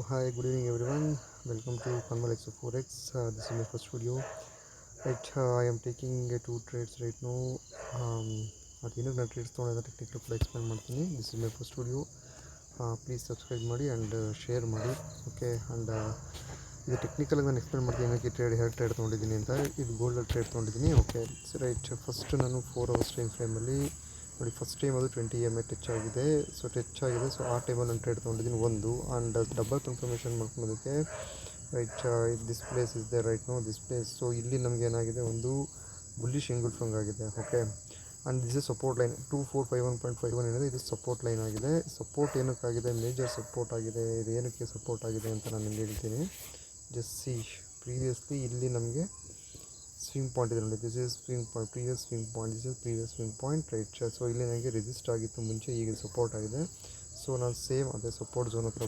Hi, good evening everyone. Welcome to Kanmal Exo Forex. This is my first video. Right, I am taking two trades right now. ಅದೇನಕ್ಕೆ ನಾನು trades ತೊಗೊಂಡಿದ್ದ technical ಕೂಡ explain ಮಾಡ್ತೀನಿ. This is my first video. Please subscribe ಮಾಡಿ and share ಮಾಡಿ. Okay, and ಇದು ಟೆಕ್ನಿಕಲಾಗಿ ನಾನು explain ಮಾಡ್ತೀನಿ ಏನಕ್ಕೆ ಎರಡು ಟ್ರೇಡ್ ತೊಗೊಂಡಿದ್ದೀನಿ ಅಂತ. ಇದು ಗೋಲ್ಡಲ್ಲಿ ಟ್ರೇಡ್ ತೊಗೊಂಡಿದ್ದೀನಿ. ಓಕೆ ರೈಟ್, ಫಸ್ಟ್ ನಾನು 4 hours ಟೈಮ್ ಫ್ರೇಮಲ್ಲಿ ನೋಡಿ, ಫಸ್ಟ್ ಟೈಮ್ ಅದು 20 EMA ಟಚ್ ಆಗಿದೆ. ಸೊ ಆ ಟೈಮಲ್ಲಿ ನಾನು ಟ್ರೇಡ್ ತೊಗೊಂಡಿದ್ದೀನಿ ಒಂದು. ಆ್ಯಂಡ್ ಡಬಲ್ ಕನ್ಫರ್ಮೇಷನ್ ಮಾಡ್ಕೊಳ್ಳೋದಕ್ಕೆ right this place is the right no this place. So ಇಲ್ಲಿ ನಮಗೆ ಏನಾಗಿದೆ, ಒಂದು ಬುಲ್ಲಿಶ್ ಎಂಗುಲ್ಫಂಗ್ ಆಗಿದೆ. Okay, and this is support line 2451.51 ಏನಿದೆ, ಇದು ಸಪೋರ್ಟ್ ಲೈನ್ ಆಗಿದೆ. ಸಪೋರ್ಟ್ ಏನಕ್ಕಾಗಿದೆ, ಮೇಜರ್ ಸಪೋರ್ಟ್ ಆಗಿದೆ. ಇದು ಏನಕ್ಕೆ ಸಪೋರ್ಟ್ ಆಗಿದೆ ಅಂತ ನಾನು ನಿಮಗೆ ಹೇಳ್ತೀನಿ. ಜಸ್ಟ್ ಸಿ, ಪ್ರೀವಿಯಸ್ಲಿ ಇಲ್ಲಿ ನಮಗೆ ಸ್ವಿಂಗ್ ಪಾಯಿಂಟ್ ಇದೆ ನೋಡಿ, this is swing point, previous swing point right. So ಇಲ್ಲಿ ನನಗೆ ರೆಸಿಸ್ಟ್ ಆಗಿತ್ತು ಮುಂಚೆ, ಈಗ ಸಪೋರ್ಟ್ ಆಗಿದೆ. ಸೊ ನಾನು ಸೇಮ್ ಅದೇ ಸಪೋರ್ಟ್ ಝೋನ್ ಹತ್ರ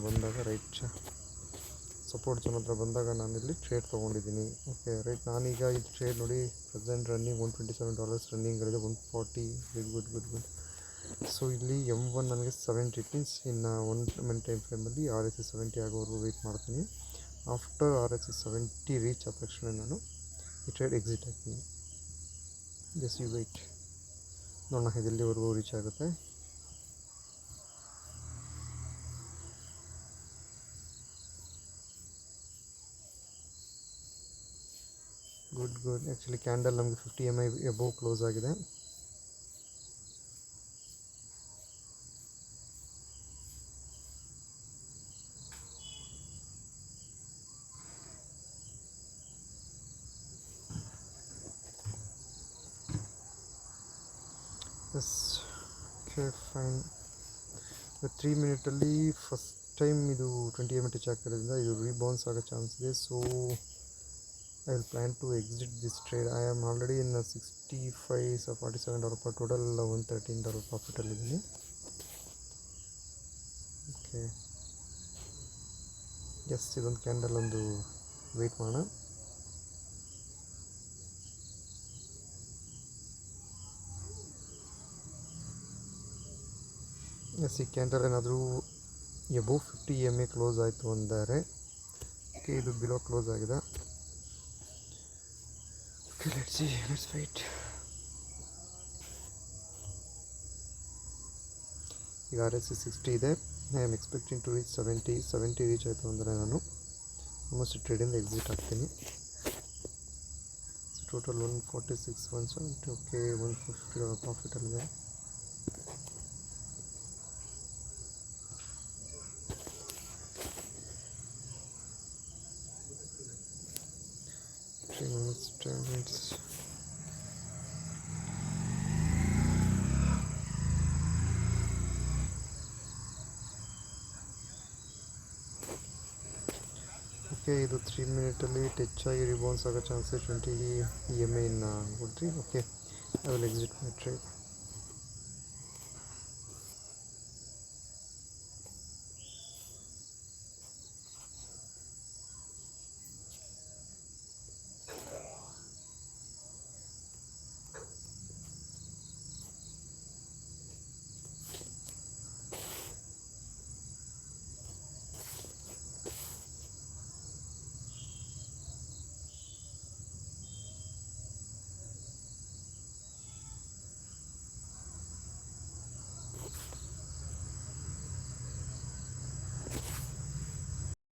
ಬಂದಾಗ ನಾನಿಲ್ಲಿ ಟ್ರೇಡ್ ತೊಗೊಂಡಿದ್ದೀನಿ. ಓಕೆ ರೈಟ್, ನಾನೀಗ ಇದು ಟ್ರೇಡ್ ನೋಡಿ ಪ್ರೆಸೆಂಟ್ ರನ್ನಿಂಗ್ $127 ರನ್ನಿಂಗಲ್ಲಿದೆ, 140 ಗುಡ್. ಸೊ ಇಲ್ಲಿ M1 ನನಗೆ 70 ಮೀನ್ಸ್ ಇನ್ನು 1 ಮಿನಿಟ್ ಟೈಮ್ ಫ್ರೇಮಲ್ಲಿ RSI 70 ಆಗೋವರೆಗೂ ವೆಯ್ಟ್ ಮಾಡ್ತೀನಿ. ಆಫ್ಟರ್ RSI 70 ರೀಚ್ ಆದ ತಕ್ಷಣ ನಾನು ಈ ಟ್ರೇಡ್ ಎಕ್ಸಿಟ್ ಆಗ್ತೀನಿ. ಜಸ್ಟ್ ಯು ವೆಯ್ಟ್, ನೋಡೋಣ ಇದೆಲ್ಲಿವರೆಗೂ ರೀಚ್ ಆಗುತ್ತೆ. ಗುಡ್. ಆ್ಯಕ್ಚುಲಿ ಕ್ಯಾಂಡಲ್ ನಮಗೆ 50 EMA ಎಬೋವ್ ಕ್ಲೋಸ್ ಆಗಿದೆ. Yes, okay fine. 3 ಮಿನಿಟಲ್ಲಿ ಫಸ್ಟ್ ಟೈಮ್ ಇದು 20 EMA ಟಚ್ ಆಗ್ತಿರೋದ್ರಿಂದ ಇದು ರೀಬೌನ್ಸ್ ಆಗೋ ಚಾನ್ಸ್ ಇದೆ. So I will plan to exit this trade. I am already in $65, so $47 per total, $113 profit alliದ್ದೀನಿ. Okay yes, ಇದೊಂದು candle ಒಂದು ವೆಯ್ಟ್ ಮಾಡೋಣ. ಎಸ್, ಈ ಕ್ಯಾಂಡಲ್ ಏನಾದರೂ ಎಬೋವ್ 50 EMA ಕ್ಲೋಸ್ ಆಯಿತು ಅಂದರೆ, ಓಕೆ ಇದು ಬಿಲೋ ಕ್ಲೋಸ್ ಆಗಿದೆ. Okay, let's wait. ಈಗ RSI 60 ಇದೆ. I am expecting to reach 70 reach ಆಯಿತು ಅಂದರೆ ನಾನು ಆಲ್ಮೋಸ್ಟ್ ಟ್ರೇಡಿಂದ ಎಕ್ಸಿಟ್ ಆಗ್ತೀನಿ. ಸೊ ಟೋಟಲ್ 146, 170, ಓಕೆ $150 ಪ್ರಾಫಿಟಲ್ಲಿದೆ. ಓಕೆ, ಇದು 3 ಮಿನಿಟಲ್ಲಿ ಟಚ್ ಆಗಿ ರಿಬೌನ್ಸ್ ಆಗೋ ಚಾನ್ಸಸ್ 20 EMA ಇನ್ನು ಕೊಡ್ರಿ. Okay, I will exit my trade.